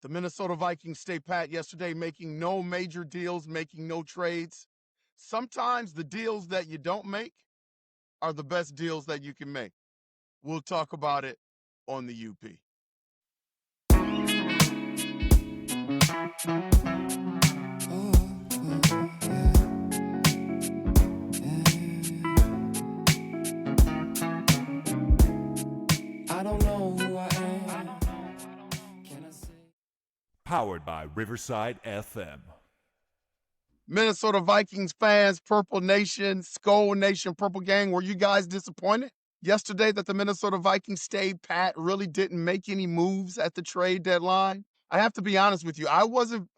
The Minnesota Vikings stay pat yesterday, making no major deals, making no trades. Sometimes the deals that you don't make are the best deals that you can make. We'll talk about it on the UP. I don't know who I am. Can I say? Powered by Riverside FM. Minnesota Vikings fans, Purple Nation, Skull Nation, Purple Gang, were you guys disappointed yesterday that the Minnesota Vikings stayed pat, really didn't make any moves at the trade deadline? I have to be honest with you. I wasn't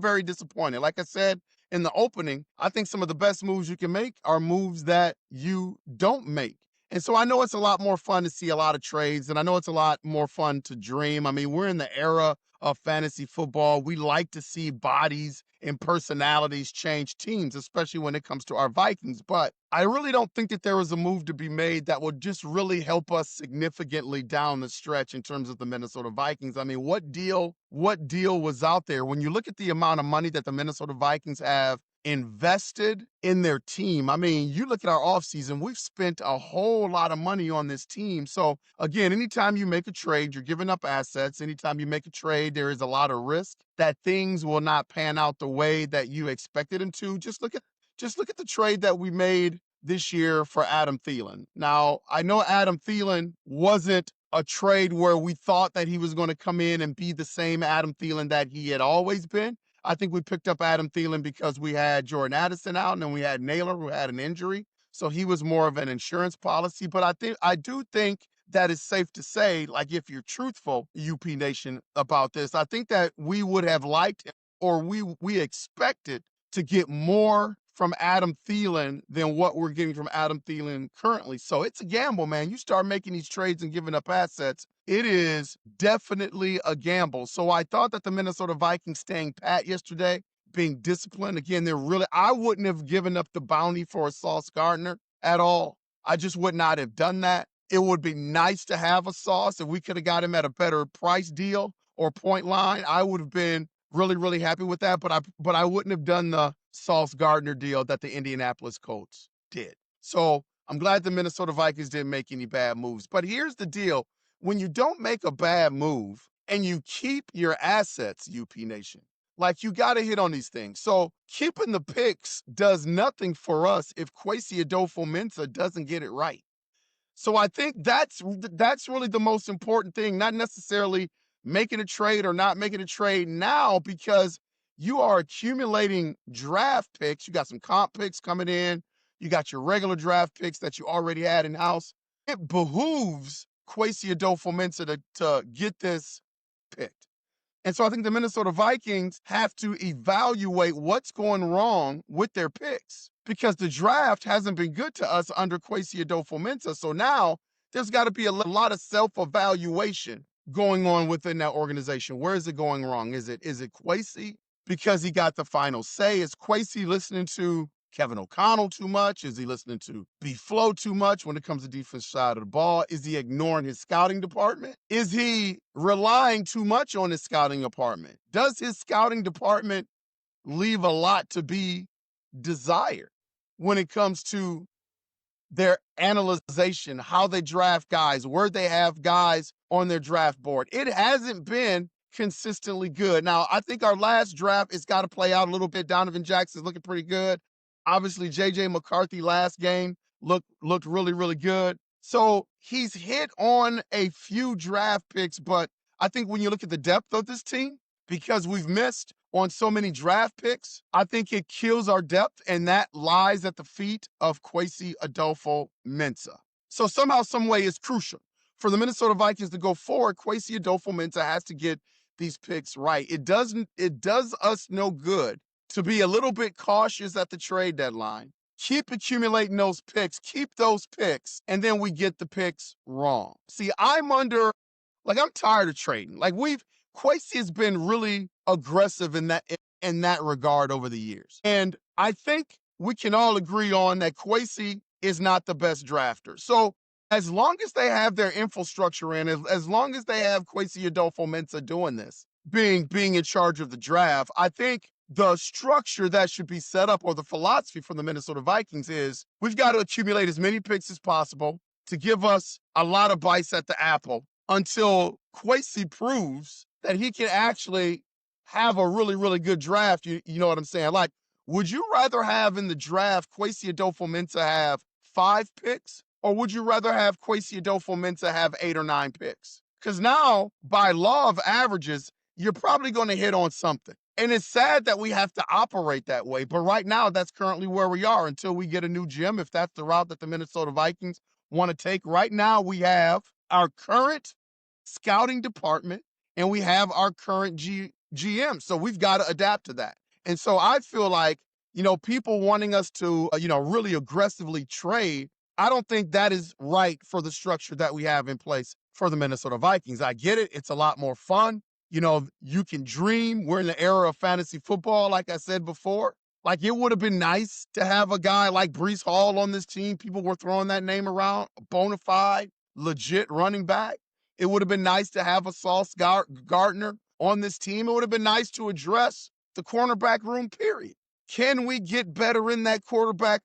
very disappointed. Like I said in the opening, I think some of the best moves you can make are moves that you don't make. And so I know it's a lot more fun to see a lot of trades, and I know it's a lot more fun to dream. I mean, we're in the era of fantasy football. We like to see bodies and personalities change teams, especially when it comes to our Vikings. But I really don't think that there is a move to be made that would just really help us significantly down the stretch in terms of the Minnesota Vikings. I mean, what deal was out there? When you look at the amount of money that the Minnesota Vikings have invested in their team. I mean, you look at our offseason, we've spent a whole lot of money on this team. So again, anytime you make a trade, you're giving up assets. Anytime you make a trade, there is a lot of risk that things will not pan out the way that you expected them to. Just look at the trade that we made this year for Adam Thielen. Now, I know Adam Thielen wasn't a trade where we thought that he was going to come in and be the same Adam Thielen that he had always been. I think we picked up Adam Thielen because we had Jordan Addison out and then we had Naylor who had an injury. So he was more of an insurance policy. But I do think that it's safe to say, like if you're truthful, UP Nation, about this, I think that we would have liked or we expected to get more from Adam Thielen than what we're getting from Adam Thielen currently. So it's a gamble, man. You start making these trades and giving up assets, it is definitely a gamble. So I thought that the Minnesota Vikings staying pat yesterday, being disciplined, again, I wouldn't have given up the bounty for a Sauce Gardner at all. I just would not have done that. It would be nice to have a Sauce. If we could have got him at a better price deal or point line, I would have been really, really happy with that. But I wouldn't have done the Sauce Gardner deal that the Indianapolis Colts did. So I'm glad the Minnesota Vikings didn't make any bad moves. But here's the deal. When you don't make a bad move and you keep your assets, UP Nation, like you got to hit on these things. So keeping the picks does nothing for us if Kwesi Adofo-Mensah doesn't get it right. So I think that's really the most important thing, not necessarily making a trade or not making a trade now, because you are accumulating draft picks. You got some comp picks coming in. You got your regular draft picks that you already had in-house. It behooves Kwesi Adofo-Mensah to get this picked. And so I think the Minnesota Vikings have to evaluate what's going wrong with their picks, because the draft hasn't been good to us under Kwesi Adofo-Mensah. So now there's got to be a lot of self-evaluation going on within that organization. Where is it going wrong? Is it Kwesi because he got the final say? Is Kwesi listening to Kevin O'Connell too much? Is he listening to B-Flow too much when it comes to defense side of the ball? Is he ignoring his scouting department? Is he relying too much on his scouting department? Does his scouting department leave a lot to be desired when it comes to their analyzation, how they draft guys, where they have guys on their draft board? It hasn't been consistently good. Now, I think our last draft, it's got to play out a little bit. Donovan Jackson's looking pretty good. Obviously, JJ McCarthy last game looked really, really good. So he's hit on a few draft picks, but I think when you look at the depth of this team, because we've missed on so many draft picks, I think it kills our depth, and that lies at the feet of Kwesi Adofo-Mensah. So somehow, some way, it's crucial for the Minnesota Vikings to go forward. Kwesi Adofo-Mensah has to get these picks right. It does us no good to be a little bit cautious at the trade deadline. Keep accumulating those picks, keep those picks, and then we get the picks wrong. See, I'm tired of trading. Kwesi has been really aggressive in that regard over the years. And I think we can all agree on that Kwesi is not the best drafter. So as long as they have their infrastructure in, as long as they have Kwesi Adofo-Mensah doing this, being in charge of the draft, I think the structure that should be set up, or the philosophy from the Minnesota Vikings, is we've got to accumulate as many picks as possible to give us a lot of bites at the apple until Kwesi proves that he can actually have a really, really good draft. You know what I'm saying? Like, would you rather have in the draft Kwesi Adofo-Mensah have 5 picks, or would you rather have Kwesi Adofo-Mensah have 8 or 9 picks? Because now, by law of averages, you're probably going to hit on something. And it's sad that we have to operate that way. But right now, that's currently where we are until we get a new GM, if that's the route that the Minnesota Vikings want to take. Right now, we have our current scouting department and we have our current GM. So we've got to adapt to that. And so I feel like, people wanting us to, really aggressively trade, I don't think that is right for the structure that we have in place for the Minnesota Vikings. I get it. It's a lot more fun. You can dream. We're in the era of fantasy football, like I said before. Like, it would have been nice to have a guy like Breece Hall on this team. People were throwing that name around, a bona fide, legit running back. It would have been nice to have a Sauce Gardner on this team. It would have been nice to address the cornerback room, period. Can we get better in that cornerback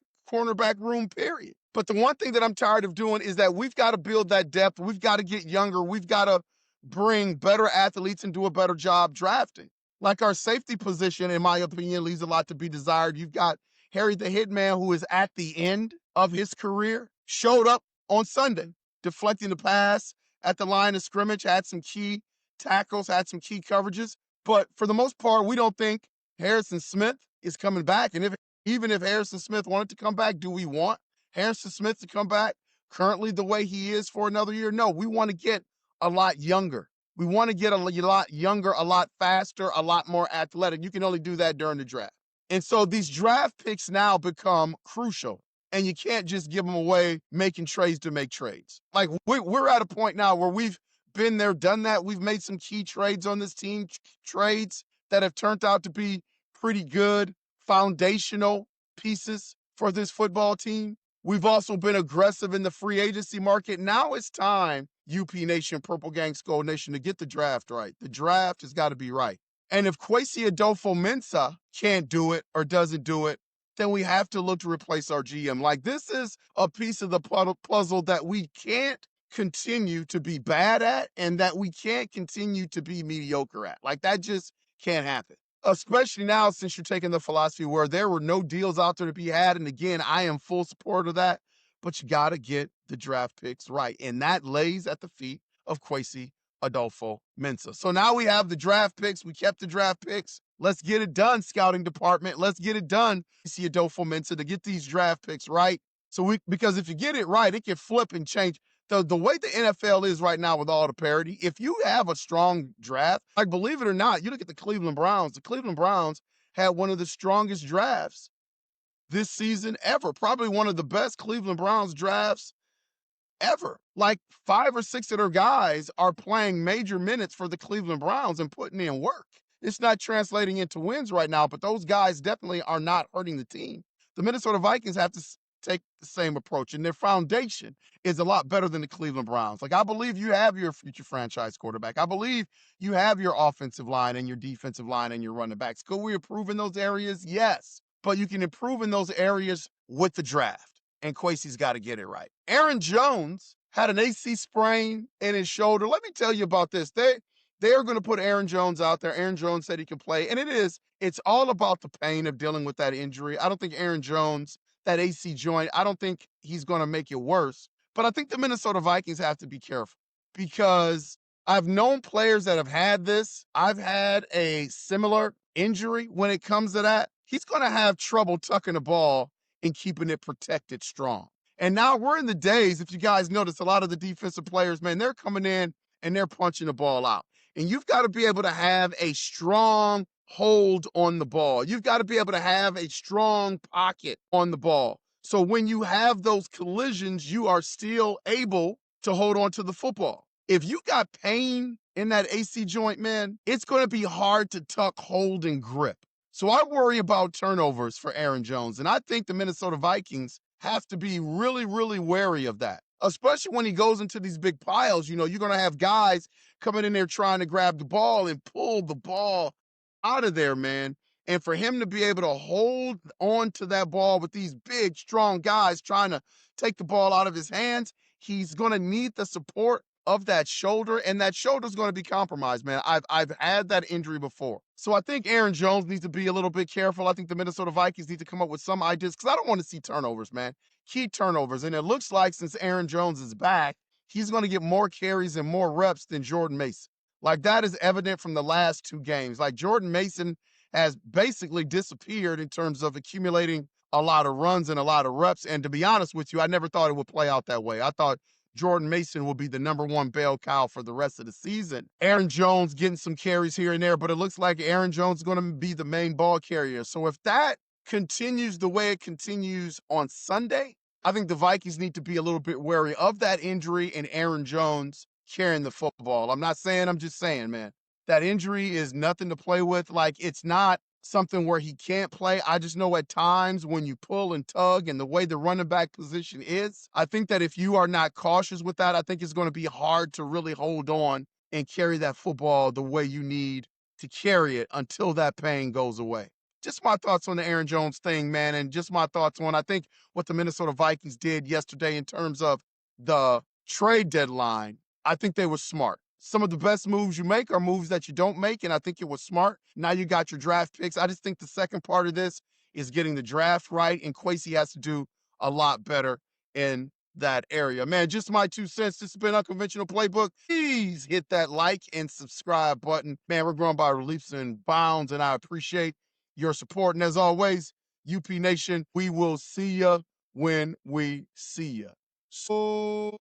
room, period? But the one thing that I'm tired of doing is that we've got to build that depth. We've got to get younger. We've got to bring better athletes and do a better job drafting. Like, our safety position, in my opinion, leaves a lot to be desired. You've got Harry the Hitman, who is at the end of his career, showed up on Sunday, deflecting the pass at the line of scrimmage, had some key tackles, had some key coverages. But for the most part, we don't think Harrison Smith is coming back. And even if Harrison Smith wanted to come back, do we want Harrison Smith to come back currently the way he is for another year? No, we want to get a lot younger. We want to get a lot younger, a lot faster, a lot more athletic. You can only do that during the draft. And so these draft picks now become crucial. And you can't just give them away making trades to make trades. Like, we're at a point now where we've been there, done that. We've made some key trades on this team, trades that have turned out to be pretty good, foundational pieces for this football team. We've also been aggressive in the free agency market. Now it's time, UP Nation, Purple Gang, Skull Nation, to get the draft right. The draft has got to be right. And if Kwesi Adofo-Mensah can't do it or doesn't do it, then we have to look to replace our GM. Like, this is a piece of the puzzle that we can't continue to be bad at and that we can't continue to be mediocre at. Like, that just can't happen. Especially now, since you're taking the philosophy where there were no deals out there to be had. And again, I am full support of that, but you got to get the draft picks right. And that lays at the feet of Kwesi Adofo-Mensah. So now we have the draft picks. We kept the draft picks. Let's get it done, scouting department. Let's get it done, Kwesi Adofo-Mensah, to get these draft picks right. Because if you get it right, it can flip and change. The way the NFL is right now with all the parity, if you have a strong draft, like, believe it or not, you look at the Cleveland Browns. The Cleveland Browns had one of the strongest drafts this season ever. Probably one of the best Cleveland Browns drafts ever. Like, 5 or 6 of their guys are playing major minutes for the Cleveland Browns and putting in work. It's not translating into wins right now, but those guys definitely are not hurting the team. The Minnesota Vikings have to take the same approach, and their foundation is a lot better than the Cleveland Browns. Like, I believe you have your future franchise quarterback. I believe you have your offensive line and your defensive line and your running backs. Could we improve in those areas? Yes. But you can improve in those areas with the draft, and Kwesi's got to get it right. Aaron Jones had an AC sprain in his shoulder. Let me tell you about this. They are going to put Aaron Jones out there. Aaron Jones said he can play, and it's all about the pain of dealing with that injury. I don't think Aaron Jones, that AC joint, I don't think he's going to make it worse. But I think the Minnesota Vikings have to be careful, because I've known players that have had this. I've had a similar injury when it comes to that. He's going to have trouble tucking the ball and keeping it protected strong. And now we're in the days, if you guys notice, a lot of the defensive players, man, they're coming in and they're punching the ball out. And you've got to be able to have a strong hold on the ball. You've got to be able to have a strong pocket on the ball. So when you have those collisions, you are still able to hold on to the football. If you got pain in that AC joint, man, it's going to be hard to tuck, hold, and grip. So I worry about turnovers for Aaron Jones. And I think the Minnesota Vikings have to be really, really wary of that. especially when he goes into these big piles. You're going to have guys coming in there trying to grab the ball and pull the ball out of there, man. And for him to be able to hold on to that ball with these big, strong guys trying to take the ball out of his hands, he's going to need the support of that shoulder, and that shoulder's going to be compromised, man. I've had that injury before. So I think Aaron Jones needs to be a little bit careful. I think the Minnesota Vikings need to come up with some ideas because I don't want to see turnovers, man. Key turnovers. And it looks like since Aaron Jones is back, he's going to get more carries and more reps than Jordan Mason. Like, that is evident from the last 2 games. Like, Jordan Mason has basically disappeared in terms of accumulating a lot of runs and a lot of reps. And to be honest with you, I never thought it would play out that way. I thought Jordan Mason will be the number 1 bell cow for the rest of the season. Aaron Jones getting some carries here and there, but it looks like Aaron Jones is going to be the main ball carrier. So if that continues the way it continues on Sunday, I think the Vikings need to be a little bit wary of that injury and Aaron Jones carrying the football. I'm just saying, man. That injury is nothing to play with. Like, it's not something where he can't play. I just know at times when you pull and tug and the way the running back position is, I think that if you are not cautious with that, I think it's going to be hard to really hold on and carry that football the way you need to carry it until that pain goes away. Just my thoughts on the Aaron Jones thing, man, and just my thoughts on, I think, what the Minnesota Vikings did yesterday in terms of the trade deadline. I think they were smart. Some of the best moves you make are moves that you don't make, and I think it was smart. Now you got your draft picks. I just think the second part of this is getting the draft right, and Kwesi has to do a lot better in that area. Man, just my 2 cents. This has been Unconventional Playbook. Please hit that like and subscribe button. Man, we're growing by leaps and bounds, and I appreciate your support. And as always, UP Nation, we will see ya when we see ya. So